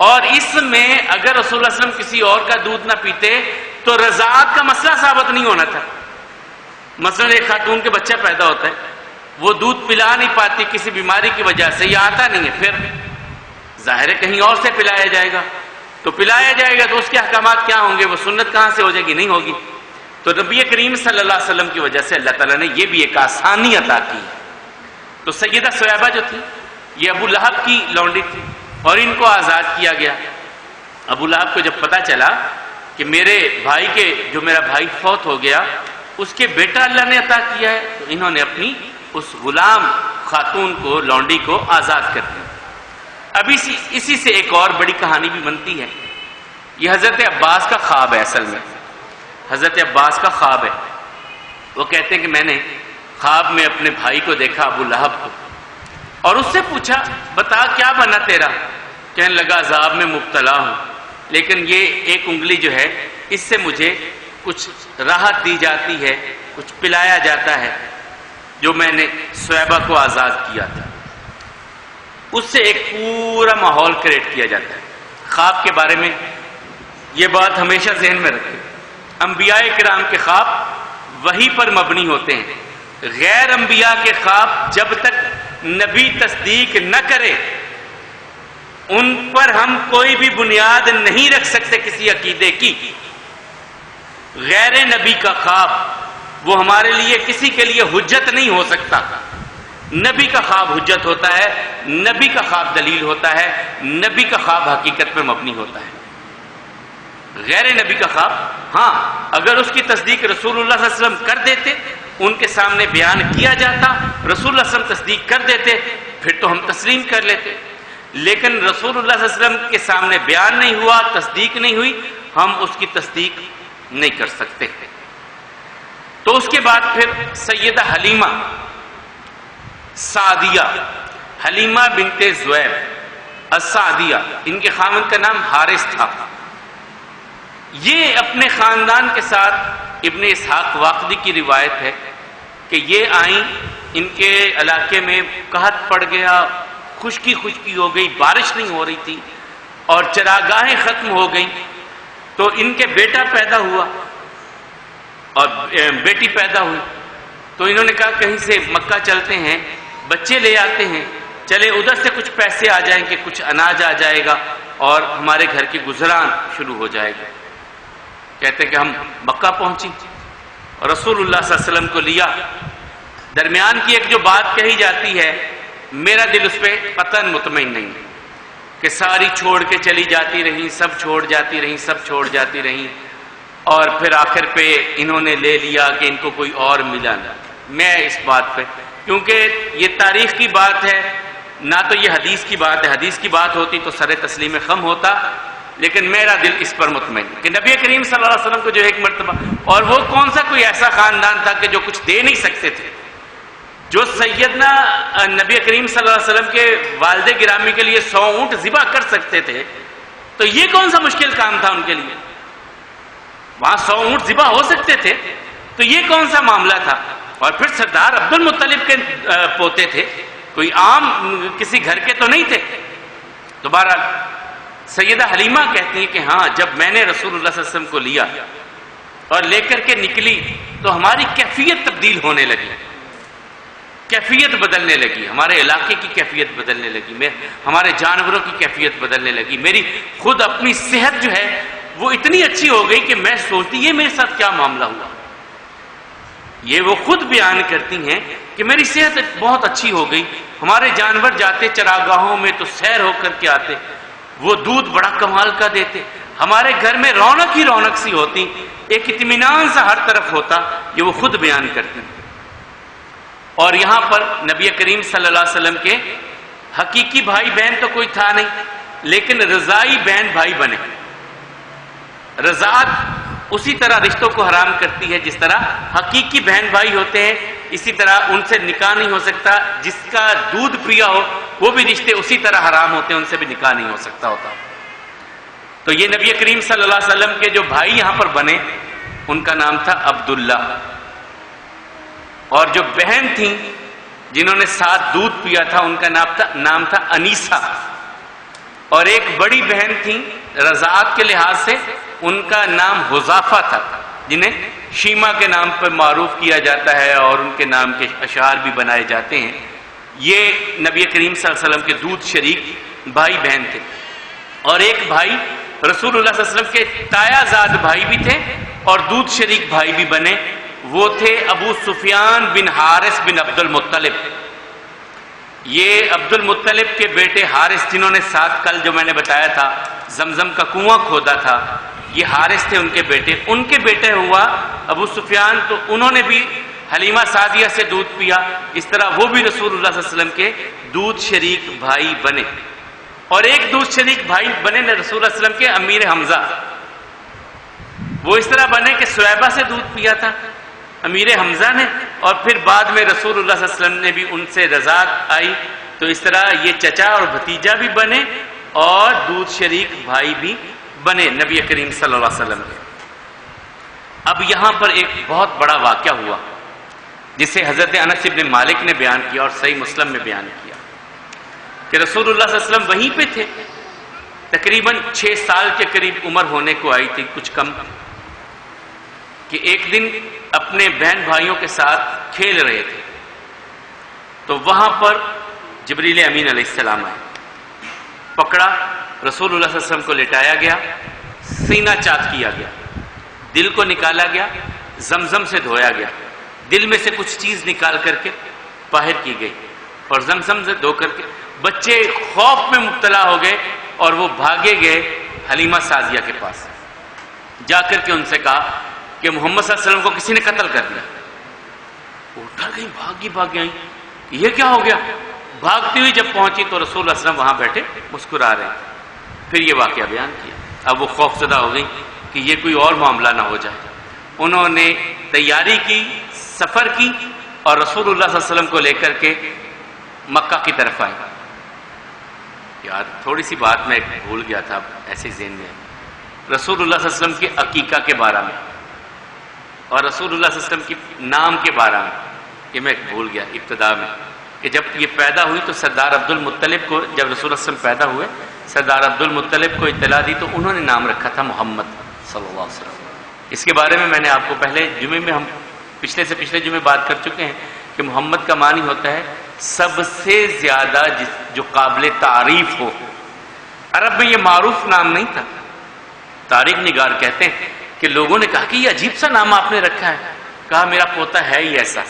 اور اس میں اگر رسول اللہ صلی اللہ علیہ وسلم کسی اور کا دودھ نہ پیتے تو رضاعت کا مسئلہ ثابت نہیں ہونا تھا. مثلا ایک خاتون کے بچہ پیدا ہوتا ہے، وہ دودھ پلا نہیں پاتی کسی بیماری کی وجہ سے، یہ آتا نہیں ہے، پھر ظاہر ہے کہیں اور سے پلایا جائے گا، تو پلایا جائے گا تو اس کے احکامات کیا ہوں گے؟ وہ سنت کہاں سے ہو جائے گی؟ نہیں ہوگی. تو نبی کریم صلی اللہ علیہ وسلم کی وجہ سے اللہ تعالیٰ نے یہ بھی ایک آسانی عطا کی. تو سیدہ سویبہ جو تھی یہ ابو لہب کی لونڈی تھی اور ان کو آزاد کیا گیا. ابو لہب کو جب پتا چلا کہ میرے بھائی کے جو میرا بھائی فوت ہو گیا اس کے بیٹا اللہ نے عطا کیا ہے، تو انہوں نے اپنی اس غلام خاتون کو، لونڈی کو آزاد کر دیا. اب اسی سے ایک اور بڑی کہانی بھی بنتی ہے. یہ حضرت عباس کا خواب ہے. اصل میں حضرت عباس کا خواب ہے. وہ کہتے ہیں کہ میں نے خواب میں اپنے بھائی کو دیکھا، ابو لہب کو، اور اس سے پوچھا بتا کیا بنا تیرا؟ کہنے لگا عذاب میں مبتلا ہوں، لیکن یہ ایک انگلی جو ہے اس سے مجھے کچھ راحت دی جاتی ہے، کچھ پلایا جاتا ہے جو میں نے سویبہ کو آزاد کیا تھا. اس سے ایک پورا ماحول کریٹ کیا جاتا ہے. خواب کے بارے میں یہ بات ہمیشہ ذہن میں رکھیں، انبیاء کرام کے خواب وحی پر مبنی ہوتے ہیں. غیر انبیاء کے خواب جب تک نبی تصدیق نہ کرے ان پر ہم کوئی بھی بنیاد نہیں رکھ سکتے کسی عقیدے کی. غیر نبی کا خواب وہ ہمارے لیے کسی کے لیے حجت نہیں ہو سکتا. نبی کا خواب حجت ہوتا ہے، نبی کا خواب دلیل ہوتا ہے، نبی کا خواب حقیقت پہ مبنی ہوتا ہے. غیر نبی کا خواب ہاں اگر اس کی تصدیق رسول اللہ صلی اللہ علیہ وسلم کر دیتے، ان کے سامنے بیان کیا جاتا، رسول اللہ صلی اللہ علیہ وسلم تصدیق کر دیتے، پھر تو ہم تسلیم کر لیتے. لیکن رسول اللہ صلی اللہ علیہ وسلم کے سامنے بیان نہیں ہوا، تصدیق نہیں ہوئی، ہم اس کی تصدیق نہیں کر سکتے. تو اس کے بعد پھر سیدہ حلیمہ سعدیہ، حلیمہ بنت زویب السعدیہ، ان کے خاوند کا نام حارث تھا. یہ اپنے خاندان کے ساتھ، ابن اسحاق واقدی کی روایت ہے کہ یہ آئیں، ان کے علاقے میں قحط پڑ گیا، خشکی ہو گئی، بارش نہیں ہو رہی تھی اور چراگاہیں ختم ہو گئیں. تو ان کے بیٹا پیدا ہوا اور بیٹی پیدا ہوئی. تو انہوں نے کہا کہیں سے مکہ چلتے ہیں، بچے لے آتے ہیں، چلے ادھر سے کچھ پیسے آ جائیں گے، کچھ اناج آ جائے گا اور ہمارے گھر کی گزران شروع ہو جائے گا. کہتے ہیں کہ ہم مکہ پہنچی اور رسول اللہ صلی اللہ علیہ وسلم کو لیا. درمیان کی ایک جو بات کہی جاتی ہے میرا دل اس پہ قطعاً مطمئن نہیں کہ ساری چھوڑ کے چلی جاتی رہیں، سب چھوڑ جاتی رہیں اور پھر آخر پہ انہوں نے لے لیا کہ ان کو کوئی اور ملا نہ. میں اس بات پہ، کیونکہ یہ تاریخ کی بات ہے نہ تو یہ حدیث کی بات ہے، حدیث کی بات ہوتی تو سر تسلیم خم ہوتا، لیکن میرا دل اس پر مطمئن کہ نبی کریم صلی اللہ علیہ وسلم کو جو ایک مرتبہ، اور وہ کون سا کوئی ایسا خاندان تھا کہ جو کچھ دے نہیں سکتے تھے، جو سیدنا نبی کریم صلی اللہ علیہ وسلم کے والد گرامی کے لیے 100 اونٹ ذبح کر سکتے تھے، تو یہ کون سا مشکل کام تھا ان کے لیے؟ وہاں 100 اونٹ ذبح ہو سکتے تھے، تو یہ کون سا معاملہ تھا؟ اور پھر سردار عبد المطلب کے پوتے تھے، کوئی عام کسی گھر کے تو نہیں تھے. تو بہرحال سیدہ حلیمہ کہتی ہیں کہ ہاں جب میں نے رسول اللہ صلی اللہ علیہ وسلم کو لیا اور لے کر کے نکلی تو ہماری کیفیت تبدیل ہونے لگی، کیفیت بدلنے لگی، ہمارے علاقے کی کیفیت بدلنے لگی، ہمارے جانوروں کی کیفیت بدلنے لگی. میری خود اپنی صحت جو ہے وہ اتنی اچھی ہو گئی کہ میں سوچتی یہ میرے ساتھ کیا معاملہ ہوا. یہ وہ خود بیان کرتی ہیں کہ میری صحت بہت اچھی ہو گئی، ہمارے جانور جاتے چراگاہوں میں تو سیر ہو کر کے آتے، وہ دودھ بڑا کمال کا دیتے، ہمارے گھر میں رونق ہی رونق سی ہوتی، ایک اطمینان سا ہر طرف ہوتا. یہ وہ خود بیان کرتے ہیں. اور یہاں پر نبی کریم صلی اللہ علیہ وسلم کے حقیقی بھائی بہن تو کوئی تھا نہیں، لیکن رضائی بہن بھائی بنے. رضاعت اسی طرح رشتوں کو حرام کرتی ہے جس طرح حقیقی بہن بھائی ہوتے ہیں، اسی طرح ان سے نکاح نہیں ہو سکتا. جس کا دودھ پیا ہو وہ بھی رشتے اسی طرح حرام ہوتے ہیں، ان سے بھی نکاح نہیں ہو سکتا ہوتا. تو یہ نبی کریم صلی اللہ علیہ وسلم کے جو بھائی یہاں پر بنے ان کا نام تھا عبداللہ، اور جو بہن تھیں جنہوں نے ساتھ دودھ پیا تھا ان کا نام تھا انیسہ. اور ایک بڑی بہن تھی رضاعت کے لحاظ سے، ان کا نام حذافہ تھا، جنہیں شیما کے نام پر معروف کیا جاتا ہے اور ان کے نام کے اشعار بھی بنائے جاتے ہیں۔ یہ نبی کریم صلی اللہ علیہ وسلم کے دودھ شریک بھائی بہن تھے۔ اور ایک بھائی رسول اللہ صلی اللہ علیہ وسلم کے تایا زاد بھائی بھی تھے اور دودھ شریک بھائی بھی بنے، وہ تھے ابو سفیان بن حارث بن عبد المطلب۔ یہ عبد المطلب کے بیٹے حارث، جنہوں نے 7 کل جو میں نے بتایا تھا زمزم کا کنواں کھودا تھا، یہ حارث تھے ان کے بیٹے۔ ان کے بیٹے ہوا ابو سفیان، تو انہوں نے بھی حلیمہ سعدیہ سے دودھ پیا، اس طرح وہ بھی رسول اللہ صلی اللہ علیہ وسلم کے دودھ شریک بھائی بنے۔ اور ایک دودھ شریک بھائی بنے رسول اللہ صلی اللہ علیہ وسلم کے امیر حمزہ، وہ اس طرح بنے کہ سویبہ سے دودھ پیا تھا امیر حمزہ نے، اور پھر بعد میں رسول اللہ صلی اللہ علیہ وسلم نے بھی ان سے رضاعت آئی، تو اس طرح یہ چچا اور بھتیجا بھی بنے اور دودھ شریک بھائی بھی بنے نبی کریم صلی اللہ علیہ وسلم کے۔ اب یہاں پر ایک بہت بڑا واقعہ ہوا جسے حضرت انس بن مالک نے بیان کیا اور صحیح مسلم میں بیان کیا کہ رسول اللہ صلی اللہ علیہ وسلم وہیں پہ تھے، تقریباً 6 سال کے قریب عمر ہونے کو آئی تھی، کچھ کم، کہ ایک دن اپنے بہن بھائیوں کے ساتھ کھیل رہے تھے، تو وہاں پر جبریل امین علیہ السلام آئے، پکڑا، رسول اللہ صلی اللہ علیہ وسلم کو لٹایا گیا، سینہ چاک کیا گیا، دل کو نکالا گیا، زمزم سے دھویا گیا، دل میں سے کچھ چیز نکال کر کے باہر کی گئی اور زمزم سے دھو کر کے بچے خوف میں مبتلا ہو گئے اور وہ بھاگے گئے حلیمہ سعدیہ کے پاس، جا کر کے ان سے کہا کہ محمد صلی اللہ علیہ وسلم کو کسی نے قتل کر دیا۔ وہ ڈر گئی، بھاگی آئی، یہ کیا ہو گیا؟ بھاگتی ہوئی جب پہنچی تو رسول اللہ صلی اللہ علیہ وسلم وہاں بیٹھے مسکرا رہے ہیں۔ پھر یہ واقعہ بیان کیا۔ اب وہ خوف زدہ ہو گئی کہ یہ کوئی اور معاملہ نہ ہو جائے، انہوں نے تیاری کی، سفر کی اور رسول اللہ صلی اللہ علیہ وسلم کو لے کر کے مکہ کی طرف آئے۔ یار تھوڑی سی بات میں بھول گیا تھا، ایسے ذہن میں رسول اللہ صلی اللہ علیہ وسلم کے عقیقہ کے بارے میں اور رسول اللہ صلی اللہ علیہ وسلم کی نام کے بارے میں، کہ میں بھول گیا ابتدا میں، کہ جب یہ پیدا ہوئی تو سردار عبد المطلب کو، جب رسول اللہ صلی اللہ علیہ وسلم پیدا ہوئے، سردار عبد المطلب کو اطلاع دی تو انہوں نے نام رکھا تھا محمد صلی اللہ علیہ وسلم۔ اس کے بارے میں نے آپ کو پہلے جمعے میں، ہم پچھلے سے پچھلے جمعے بات کر چکے ہیں کہ محمد کا معنی ہوتا ہے سب سے زیادہ جو قابل تعریف ہو۔ عرب میں یہ معروف نام نہیں تھا، تاریخ نگار کہتے ہیں کہ لوگوں نے کہا کہ یہ عجیب سا نام آپ نے رکھا ہے، کہا میرا پوتا ہے ہی ایسا،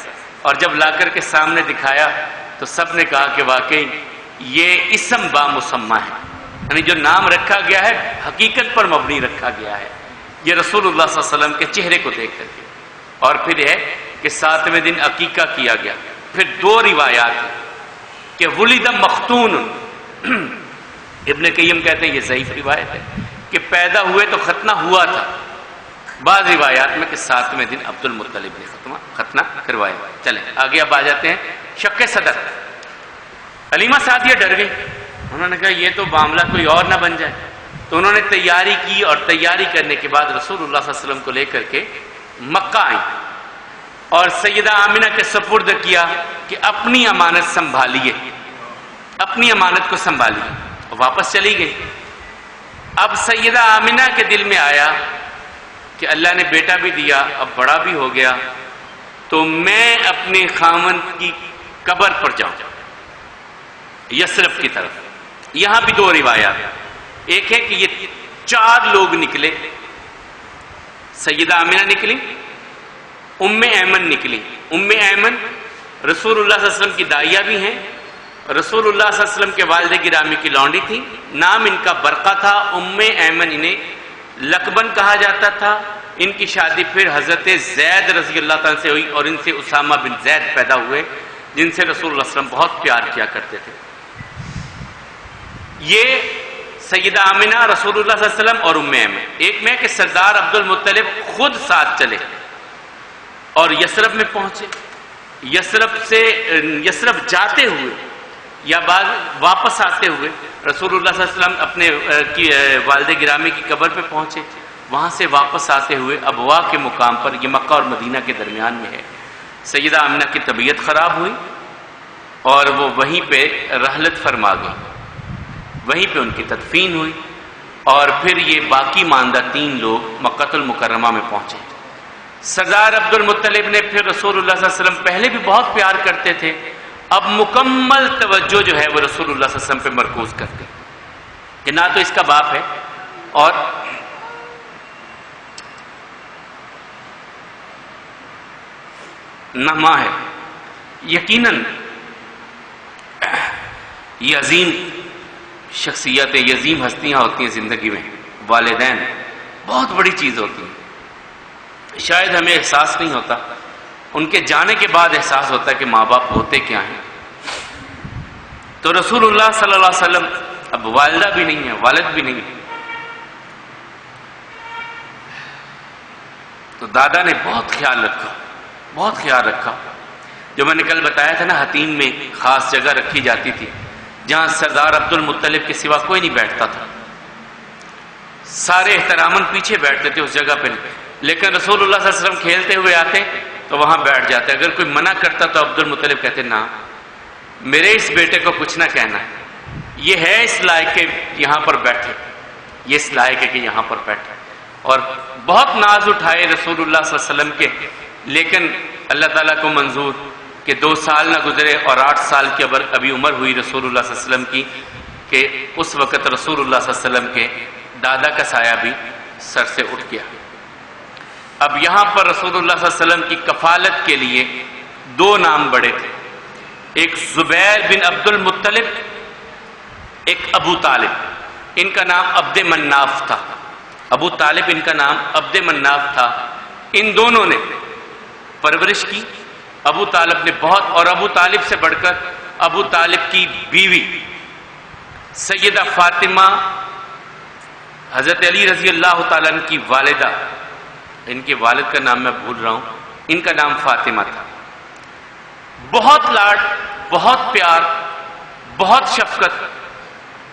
اور جب لا کر کے سامنے دکھایا تو سب نے کہا کہ واقعی یہ اسم با مسمى ہے، یعنی جو نام رکھا گیا ہے حقیقت پر مبنی رکھا گیا ہے، یہ رسول اللہ صلی اللہ علیہ وسلم کے چہرے کو دیکھ کر کے۔ اور پھر یہ کہ 7ویں دن عقیقہ کیا گیا۔ پھر 2 روایات ہیں کہ ولد مختون، ابن قیم کہتے ہیں یہ ضعیف روایت ہے کہ پیدا ہوئے تو ختنہ ہوا تھا، بعض روایات میں کہ 7ویں دن عبد المطلب نے ختنہ کروایا۔ چلیں آگے اب آ جاتے ہیں شق صدر۔ حلیمہ سعدیہ ڈر گئی، انہوں نے کہا یہ تو معاملہ کوئی اور نہ بن جائے، تو انہوں نے تیاری کی اور تیاری کرنے کے بعد رسول اللہ صلی اللہ علیہ وسلم کو لے کر کے مکہ آئیں اور سیدہ آمنہ کے سپرد کیا کہ اپنی امانت سنبھالیے، اپنی امانت کو سنبھالیے، واپس چلی گئی۔ اب سیدہ آمنہ کے دل میں آیا کہ اللہ نے بیٹا بھی دیا، اب بڑا بھی ہو گیا، تو میں اپنے خاوند کی قبر پر جاؤں یثرب کی طرف۔ یہاں بھی 2 روایات، ایک ہے کہ یہ 4 لوگ نکلے، سیدہ آمنہ نکلی، ام ایمن نکلی۔ ام ایمن رسول اللہ صلی اللہ علیہ وسلم کی دائیہ بھی ہیں، رسول اللہ صلی اللہ علیہ وسلم کے والد گرامی کی لونڈی تھی، نام ان کا برقہ تھا۔ ام ایمن انہیں لقبن کہا جاتا تھا۔ ان کی شادی پھر حضرت زید رضی اللہ تعالیٰ سے ہوئی اور ان سے اسامہ بن زید پیدا ہوئے، جن سے رسول اللہ صلی اللہ علیہ وسلم بہت پیار کیا کرتے تھے۔ یہ سیدہ آمنہ، رسول اللہ صلی اللہ علیہ وسلم اور ام ایمن۔ ایک میں کہ سردار عبد المطلب خود ساتھ چلے اور یثرب میں پہنچے، یثرب جاتے ہوئے یا بعد واپس آتے ہوئے رسول اللہ صلی اللہ علیہ وسلم اپنے والد گرامی کی قبر پہ پہنچے، وہاں سے واپس آتے ہوئے ابوا کے مقام پر، یہ مکہ اور مدینہ کے درمیان میں ہے، سیدہ آمنہ کی طبیعت خراب ہوئی اور وہ وہیں پہ رحلت فرما گئی۔ وہیں پہ ان کی تدفین ہوئی، اور پھر یہ باقی ماندہ 3 لوگ مکہ المکرمہ میں پہنچے۔ سردار عبد المطلب نے پھر رسول اللہ صلی اللہ علیہ وسلم پہلے بھی بہت پیار کرتے تھے، اب مکمل توجہ جو ہے وہ رسول اللہ صلی اللہ علیہ وسلم پہ مرکوز کرتے کہ نہ تو اس کا باپ ہے اور نہ ماں ہے۔ یقیناً یہ عظیم شخصیتیں، یہ عظیم ہستیاں ہوتی ہیں زندگی میں، والدین بہت بڑی چیز ہوتی ہیں، شاید ہمیں احساس نہیں ہوتا، ان کے جانے کے بعد احساس ہوتا ہے کہ ماں باپ ہوتے کیا ہیں۔ تو رسول اللہ صلی اللہ علیہ وسلم اب والدہ بھی نہیں ہے، والد بھی نہیں ہے، تو دادا نے بہت خیال رکھا، بہت خیال رکھا۔ جو میں نے کل بتایا تھا نا، حتیم میں خاص جگہ رکھی جاتی تھی جہاں سردار عبد المطلب کے سوا کوئی نہیں بیٹھتا تھا، سارے احتراماً پیچھے بیٹھتے تھے اس جگہ پہ، لیکن رسول اللہ صلی اللہ علیہ وسلم کھیلتے ہوئے آتے تو وہاں بیٹھ جاتے۔ اگر کوئی منع کرتا تو عبد المطلب کہتے نہ، میرے اس بیٹے کو کچھ نہ کہنا، یہ ہے اس لائق کہ یہاں پر بیٹھے، یہ اس لائق ہے کہ یہاں پر بیٹھے۔ اور بہت ناز اٹھائے رسول اللہ صلی اللہ علیہ وسلم کے، لیکن اللہ تعالیٰ کو منظور کہ 2 سال نہ گزرے اور 8 سال کی ابھی عمر ہوئی رسول اللہ صلی اللہ علیہ وسلم کی، کہ اس وقت رسول اللہ صلی اللہ علیہ وسلم کے دادا کا سایہ بھی سر سے اٹھ گیا۔ اب یہاں پر رسول اللہ صلی اللہ علیہ وسلم کی کفالت کے لیے 2 نام بڑے تھے، ایک زبیر بن عبد المطلب، ایک ابو طالب۔ ان کا نام عبد مناف تھا، ابو طالب ان کا نام عبد مناف تھا۔ ان دونوں نے پرورش کی، ابو طالب نے بہت، اور ابو طالب سے بڑھ کر ابو طالب کی بیوی سیدہ فاطمہ، حضرت علی رضی اللہ تعالیٰ عنہ کی والدہ، ان کے والد کا نام میں بھول رہا ہوں، ان کا نام فاطمہ تھا۔ بہت لاڈ، بہت پیار، بہت شفقت۔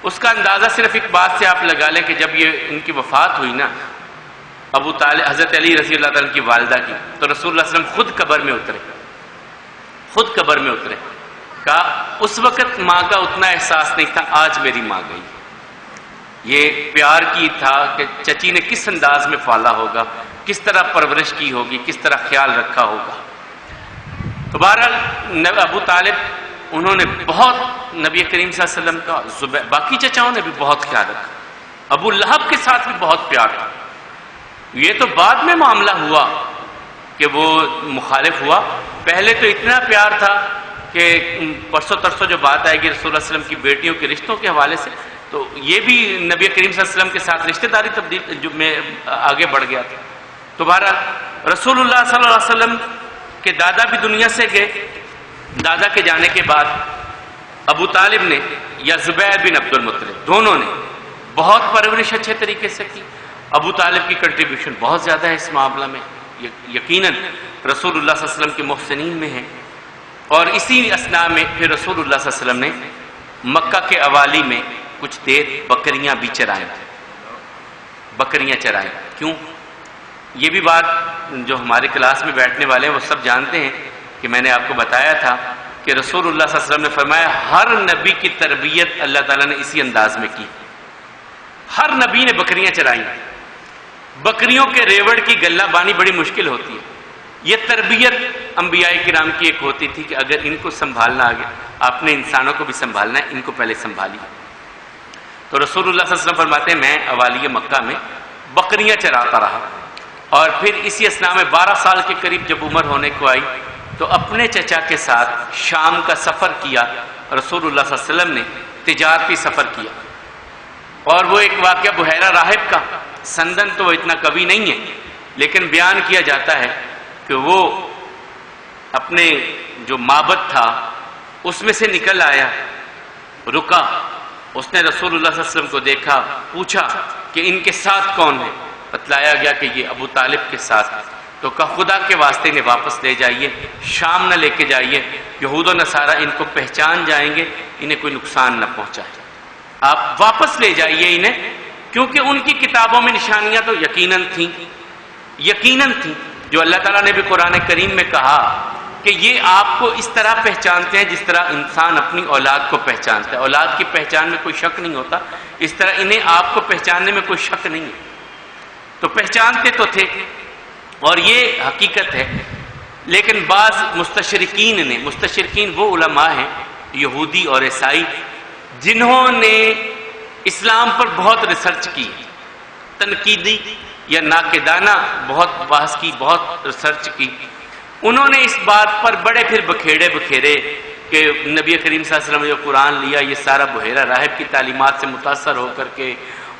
اس کا اندازہ صرف ایک بات سے آپ لگا لیں کہ جب یہ ان کی وفات ہوئی نا ابو طالب، حضرت علی رضی اللہ تعالیٰ عنہ کی والدہ کی، تو رسول اللہ صلی اللہ علیہ وسلم خود قبر میں اترے، خود قبر میں اترے، کہا اس وقت ماں کا اتنا احساس نہیں تھا، آج میری ماں گئی۔ یہ پیار کی تھا کہ چچی نے کس انداز میں پالا ہوگا، کس طرح پرورش کی ہوگی، کس طرح خیال رکھا ہوگا۔ تو بہرحال ابو طالب انہوں نے بہت نبی کریم صلی اللہ علیہ وسلم کا، باقی چچاؤں نے بھی بہت خیال رکھا، ابو لہب کے ساتھ بھی بہت پیار تھا۔ یہ تو بعد میں معاملہ ہوا کہ وہ مخالف ہوا، پہلے تو اتنا پیار تھا کہ پرسوں ترسوں جو بات آئے گی رسول اللہ صلی اللہ علیہ وسلم کی بیٹیوں کے رشتوں کے حوالے سے، تو یہ بھی نبی کریم صلی اللہ علیہ وسلم کے ساتھ رشتہ داری تبدیل میں آگے بڑھ گیا تھا۔ تو بہرحال رسول اللہ صلی اللہ علیہ وسلم کے دادا بھی دنیا سے گئے، دادا کے جانے کے بعد ابو طالب نے یا زبیر بن عبد المطلب، دونوں نے بہت پرورش اچھے طریقے سے کی۔ ابو طالب کی کنٹریبیوشن بہت زیادہ ہے اس معاملہ میں، یقیناً رسول اللہ صلی اللہ علیہ وسلم کے محسنین میں ہے۔ اور اسی اثناء میں پھر رسول اللہ صلی اللہ علیہ وسلم نے مکہ کے اوالی میں کچھ دیر بکریاں بھی چرائیں، بکریاں چرائیں۔ کیوں؟ یہ بھی بات جو ہمارے کلاس میں بیٹھنے والے ہیں وہ سب جانتے ہیں کہ میں نے آپ کو بتایا تھا کہ رسول اللہ صلی اللہ علیہ وسلم نے فرمایا ہر نبی کی تربیت اللہ تعالیٰ نے اسی انداز میں کی، ہر نبی نے بکریاں چرائیں۔ بکریوں کے ریوڑ کی گلہ بانی بڑی مشکل ہوتی ہے، یہ تربیت انبیاء کرام کی ایک ہوتی تھی کہ اگر ان کو سنبھالنا آگے، آپ نے انسانوں کو بھی سنبھالنا ہے، ان کو پہلے سنبھالیے۔ تو رسول اللہ صلی اللہ علیہ وسلم فرماتے ہیں میں اوالی مکہ میں بکریاں چراتا رہا، اور پھر اسی اثناء میں 12 سال کے قریب جب عمر ہونے کو آئی تو اپنے چچا کے ساتھ شام کا سفر کیا۔ رسول اللہ صلی اللہ علیہ وسلم نے تجارتی سفر کیا، اور وہ ایک واقعہ بحیرہ راہب کا، سندن تو وہ اتنا کبھی نہیں ہے لیکن بیان کیا جاتا ہے کہ وہ اپنے جو معبد تھا اس میں سے نکل آیا، رکا، اس نے رسول اللہ صلی اللہ علیہ وسلم کو دیکھا، پوچھا کہ ان کے ساتھ کون ہے، بتلایا گیا کہ یہ ابو طالب کے ساتھ۔ تو کہا خدا کے واسطے انہیں واپس لے جائیے، شام نہ لے کے جائیے، یہود و نصارہ ان کو پہچان جائیں گے، انہیں کوئی نقصان نہ پہنچائے، آپ واپس لے جائیے انہیں، کیونکہ ان کی کتابوں میں نشانیاں تو یقیناً تھیں جو اللہ تعالیٰ نے بھی قرآن کریم میں کہا کہ یہ آپ کو اس طرح پہچانتے ہیں جس طرح انسان اپنی اولاد کو پہچانتا ہے. اولاد کی پہچان میں کوئی شک نہیں ہوتا، اس طرح انہیں آپ کو پہچاننے میں کوئی شک نہیں ہے. تو پہچانتے تو تھے اور یہ حقیقت ہے. لیکن بعض مستشرقین وہ علماء ہیں یہودی اور عیسائی جنہوں نے اسلام پر بہت ریسرچ کی، تنقیدی یا ناقدانہ بہت بحث کی، بہت ریسرچ کی. انہوں نے اس بات پر بڑے پھر بکھیڑے کہ نبی کریم صلی اللہ علیہ وسلم نے جو قرآن لیا یہ سارا بحیرہ راہب کی تعلیمات سے متاثر ہو کر کے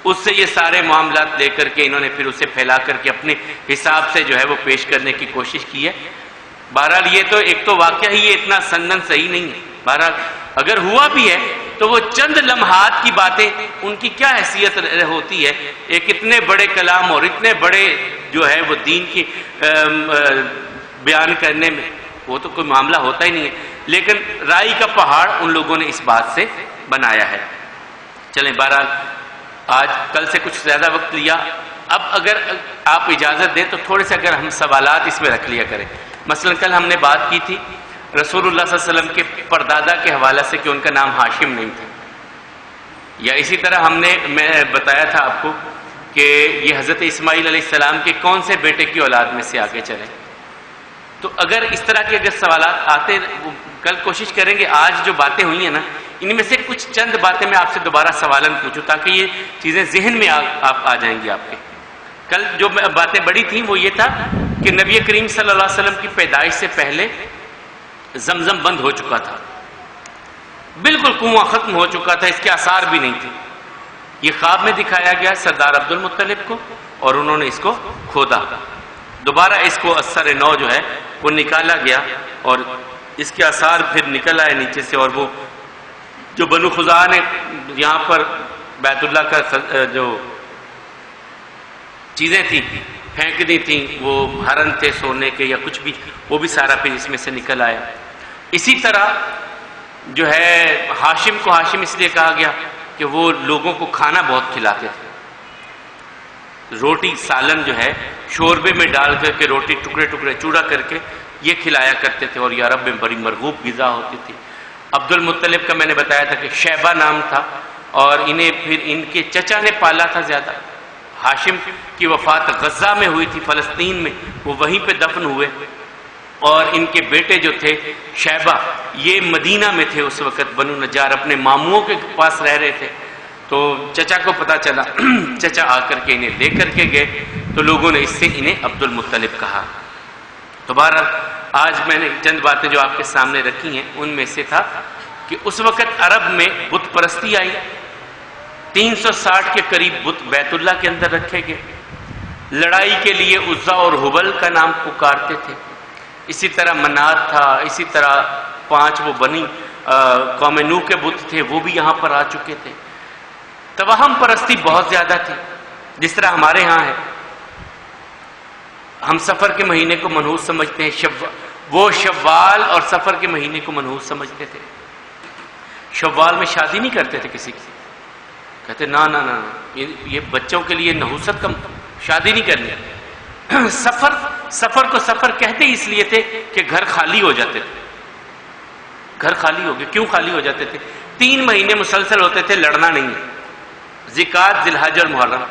اس سے یہ سارے معاملات لے کر کے انہوں نے پھر اسے پھیلا کر کے اپنے حساب سے جو ہے وہ پیش کرنے کی کوشش کی ہے. بہرحال یہ تو ایک تو واقعہ ہی یہ اتنا سنن صحیح نہیں ہے. بہرحال اگر ہوا بھی ہے تو وہ چند لمحات کی باتیں، ان کی کیا حیثیت ہوتی ہے ایک اتنے بڑے کلام اور اتنے بڑے جو ہے وہ دین کی بیان کرنے میں، وہ تو کوئی معاملہ ہوتا ہی نہیں ہے. لیکن رائی کا پہاڑ ان لوگوں نے اس بات سے بنایا ہے. چلیں بہرحال آج کل سے کچھ زیادہ وقت لیا، اب اگر آپ اجازت دیں تو تھوڑے سے اگر ہم سوالات اس میں رکھ لیا کریں. مثلا کل ہم نے بات کی تھی رسول اللہ صلی اللہ علیہ وسلم کے پردادا کے حوالے سے کہ ان کا نام ہاشم نہیں تھا، یا اسی طرح میں بتایا تھا آپ کو کہ یہ حضرت اسماعیل علیہ السلام کے کون سے بیٹے کی اولاد میں سے آگے چلے. تو اگر اس طرح کے اگر سوالات آتے، کل کوشش کریں گے آج جو باتیں ہوئی ہیں نا ان میں سے کچھ چند باتیں میں آپ سے دوبارہ سوالن پوچھوں تاکہ یہ چیزیں ذہن میں آ جائیں گی آپ کے. کل جو باتیں بڑی تھیں وہ یہ تھا کہ نبی کریم صلی اللہ علیہ وسلم کی پیدائش سے پہلے زمزم بند ہو چکا تھا، بالکل کنواں ختم ہو چکا تھا، اس کے آثار بھی نہیں تھے. یہ خواب میں دکھایا گیا سردار عبد المطلب کو اور انہوں نے اس کو کھودا. دوبارہ اس کو اثر نو جو ہے وہ نکالا گیا اور اس کے آثار پھر نکل آئے نیچے سے، اور وہ جو بنو خزاعہ نے یہاں پر بیت اللہ کا جو چیزیں تھیں پھینک دی تھیں، وہ ہرن تھے سونے کے یا کچھ بھی، وہ بھی سارا پھر اس میں سے نکل آیا. اسی طرح جو ہے ہاشم کو ہاشم اس لیے کہا گیا کہ وہ لوگوں کو کھانا بہت کھلاتے تھے. روٹی سالن جو ہے شوربے میں ڈال کر کے روٹی ٹکڑے ٹکڑے چوڑا کر کے یہ کھلایا کرتے تھے اور یہ عرب میں بڑی مرغوب غذا ہوتی تھی. عبد المطلب کا میں نے بتایا تھا کہ شیبہ نام تھا اور انہیں پھر ان کے چچا نے پالا تھا زیادہ. ہاشم کی وفات غزہ میں ہوئی تھی فلسطین میں، وہ وہیں پہ دفن ہوئے، اور ان کے بیٹے جو تھے شیبہ یہ مدینہ میں تھے اس وقت، بنو نجار اپنے ماموں کے پاس رہ رہے تھے. تو چچا کو پتا چلا، چچا آ کر کے انہیں لے کر کے گئے تو لوگوں نے اس سے انہیں عبد المطلب کہا. تو بہرحال آج میں نے چند باتیں جو آپ کے سامنے رکھی ہیں ان میں سے تھا کہ اس وقت عرب میں بت پرستی آئی، 360 کے قریب بت بیت اللہ کے اندر رکھے گئے. لڑائی کے لیے عزا اور حبل کا نام پکارتے تھے. اسی طرح منات تھا، اسی طرح 5 وہ بنی قوم نوح کے بت تھے وہ بھی یہاں پر آ چکے تھے. توہم پرستی بہت زیادہ تھی جس طرح ہمارے ہاں ہے. ہم سفر کے مہینے کو منحوس سمجھتے ہیں، وہ شوال اور سفر کے مہینے کو منحوس سمجھتے تھے. شوال میں شادی نہیں کرتے تھے کسی کی، کہتے نا نا نا یہ بچوں کے لیے نحوست کا شادی نہیں کرنی. سفر کو سفر کہتے اس لیے تھے کہ گھر خالی ہو جاتے تھے. گھر خالی ہو گئے، کیوں خالی ہو جاتے تھے؟ 3 مہینے مسلسل ہوتے تھے، لڑنا نہیں ہے، ذکات، ذی الحج اور محرم.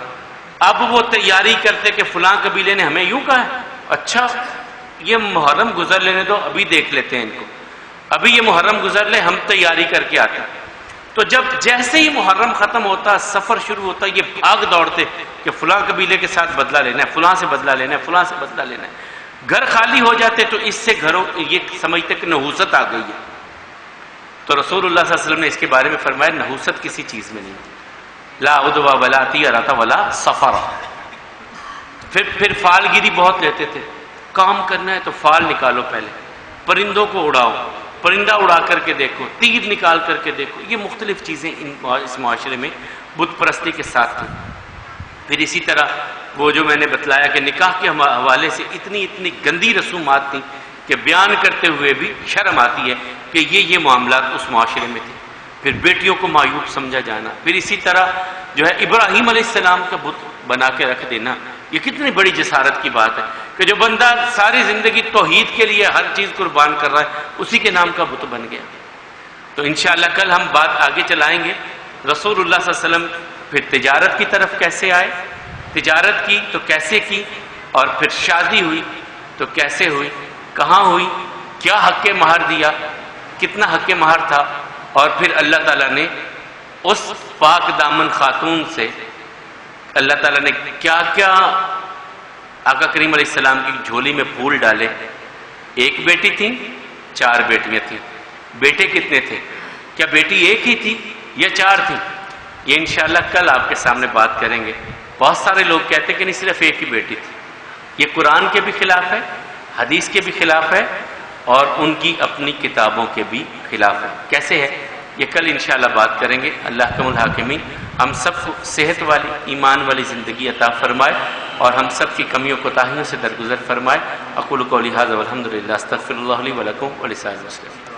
اب وہ تیاری کرتے کہ فلاں قبیلے نے ہمیں یوں کہا ہے، اچھا یہ محرم گزر لینے دو، ابھی دیکھ لیتے ہیں ان کو، ابھی یہ محرم گزر لے، ہم تیاری کر کے آتے. تو جب جیسے ہی محرم ختم ہوتا، سفر شروع ہوتا، یہ بھاگ دوڑتے کہ فلاں قبیلے کے ساتھ بدلہ لینا ہے، فلاں سے بدلہ لینا ہے، فلاں سے بدلہ لینا ہے. گھر خالی ہو جاتے تو اس سے گھروں یہ سمجھتے کہ نحوست آ گئی ہے. تو رسول اللہ صلی اللہ علیہ وسلم نے اس کے بارے میں فرمایا نحوست کسی چیز میں نہیں، لا عدوہ ولا طیرۃ ولا سفر. پھر فال گیری بہت لیتے تھے، کام کرنا ہے تو فال نکالو، پہلے پرندوں کو اڑاؤ، پرندہ اڑا کر کے دیکھو، تیر نکال کر کے دیکھو. یہ مختلف چیزیں اس معاشرے میں بت پرستی کے ساتھ تھیں. پھر اسی طرح وہ جو میں نے بتلایا کہ نکاح کے حوالے سے اتنی گندی رسومات تھیں کہ بیان کرتے ہوئے بھی شرم آتی ہے کہ یہ معاملات اس معاشرے میں تھے. پھر بیٹیوں کو معیوب سمجھا جانا، پھر اسی طرح جو ہے ابراہیم علیہ السلام کا بت بنا کے رکھ دینا، یہ کتنی بڑی جسارت کی بات ہے کہ جو بندہ ساری زندگی توحید کے لیے ہر چیز قربان کر رہا ہے اسی کے نام کا بت بن گیا۔ تو انشاءاللہ کل ہم بات آگے چلائیں گے، رسول اللہ صلی اللہ علیہ وسلم پھر تجارت کی طرف کیسے آئے، تجارت کی تو کیسے کی، اور پھر شادی ہوئی تو کیسے ہوئی، کہاں ہوئی، کیا حق مہر دیا، کتنا حق مہر تھا، اور پھر اللہ تعالیٰ نے اس پاک دامن خاتون سے اللہ تعالیٰ نے کیا کیا آقا کریم علیہ السلام کی جھولی میں پھول ڈالے۔ ایک بیٹی تھی، 4 بیٹیاں تھیں، بیٹے کتنے تھے، کیا بیٹی ایک ہی تھی یا 4 تھیں، یہ انشاءاللہ کل آپ کے سامنے بات کریں گے۔ بہت سارے لوگ کہتے ہیں کہ نہیں صرف ایک ہی بیٹی تھی، یہ قرآن کے بھی خلاف ہے، حدیث کے بھی خلاف ہے، اور ان کی اپنی کتابوں کے بھی خلاف ہے۔ کیسے ہے یہ کل انشاءاللہ بات کریں گے۔ اللہ حکم الحاکمین ہم سب کو صحت والی ایمان والی زندگی عطا فرمائے اور ہم سب کی کمیوں کوتاہیوں سے درگزر فرمائے۔ اقول قولی ھذا والحمد للہ، استغفر اللہ لی ولکم ولسائر المسلمین۔